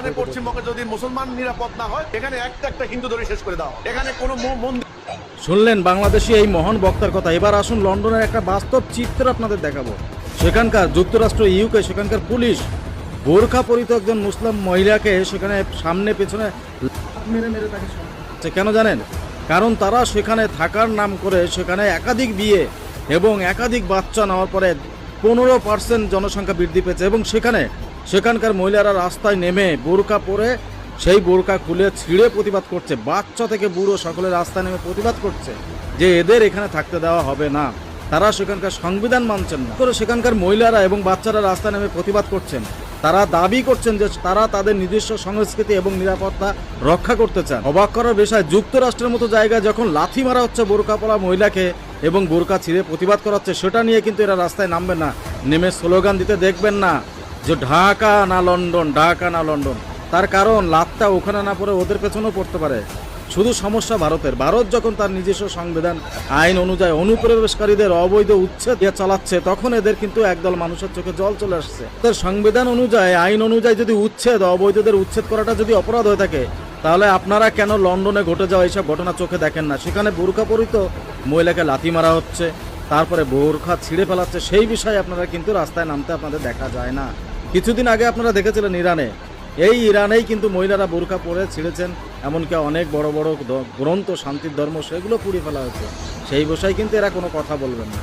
এখানে পশ্চিমবঙ্গে যদি মুসলমান নিরাপদ না হয়, এখানে একটা হিন্দু ধরে শেষ করে দাও। এখানে কোনো মন্দির। শুনলেন বাংলাদেশি এই মহান বক্তার কথা। এবার আসুন লন্ডনের একটা বাস্তব চিত্র আপনাদের দেখাবো। সেখানকার যুক্তরাষ্ট্র ইউকে সেখানকার পুলিশ বোরখা পরিহিত একজন মুসলিম মহিলাকে সেখানে সামনে পেছনে মেরে মেরে তাকে সরাচ্ছে। কেন জানেন? কারণ তারা সেখানে থাকার নাম করে সেখানে একাধিক বিয়ে এবং একাধিক বাচ্চা নেওয়ার পরে 15% জনসংখ্যা বৃদ্ধি পেয়েছে এবং সেখানকার মহিলারা রাস্তায় নেমে বোরকা পরে সেই বোরকা খুলে ছিঁড়ে প্রতিবাদ করছে। বাচ্চা থেকে বুড়ো সকলে রাস্তায় নেমে প্রতিবাদ করছে যে এদের এখানে থাকতে দেওয়া হবে না। তারা সেখানকার সংবিধান মানছেন না। সেখানকার মহিলারা এবং বাচ্চারা রাস্তায় নেমে প্রতিবাদ করছেন। তারা দাবি করছেন যে তারা তাদের নিজস্ব সংস্কৃতি এবং নিরাপত্তা রক্ষা করতে চান। অবাক করার বিষয়, যুক্তরাষ্ট্রের মতো জায়গায় যখন লাথি মারা হচ্ছে বোরকা পরা মহিলাকে এবং বোরকা ছিঁড়ে প্রতিবাদ করা হচ্ছে, সেটা নিয়ে কিন্তু এরা রাস্তায় নামবে না, নেমে স্লোগান দিতে দেখবেন না যে ঢাকা না লন্ডন, ঢাকা না লন্ডন। তার কারণ লাতটা ওখানে না পড়ে ওদের পেছনেও পড়তে পারে। শুধু সমস্যা ভারতের। ভারত যখন তার নিজস্ব সংবিধান আইন অনুযায়ী অনুপ্রবেশকারীদের অবৈধ উচ্ছেদ দিয়ে চালাচ্ছে, তখন এদের কিন্তু একদল মানুষের চোখে জল চলে আসছে। তার সংবিধান অনুযায়ী আইন অনুযায়ী যদি অবৈধদের উচ্ছেদ করাটা যদি অপরাধ হয়ে থাকে, তাহলে আপনারা কেন লন্ডনে ঘটে যাওয়া এইসব ঘটনা চোখে দেখেন না? সেখানে বোরকা পরিহিত মহিলাকে লাথি মারা হচ্ছে, তারপরে বোরখা ছিঁড়ে ফেলাচ্ছে, সেই বিষয়ে আপনারা কিন্তু রাস্তায় নামতে আপনাদের দেখা যায় না। কিছুদিন আগে আপনারা দেখেছিলেন ইরানেই কিন্তু মহিলারা বোরকা পরে ছিঁড়েছেন, এমনকি অনেক বড় বড় গ্রন্থ শান্তির ধর্ম সেগুলো পুড়িয়ে ফেলা হয়েছে। সেই বিষয়ে কিন্তু এরা কোনো কথা বলবেন না।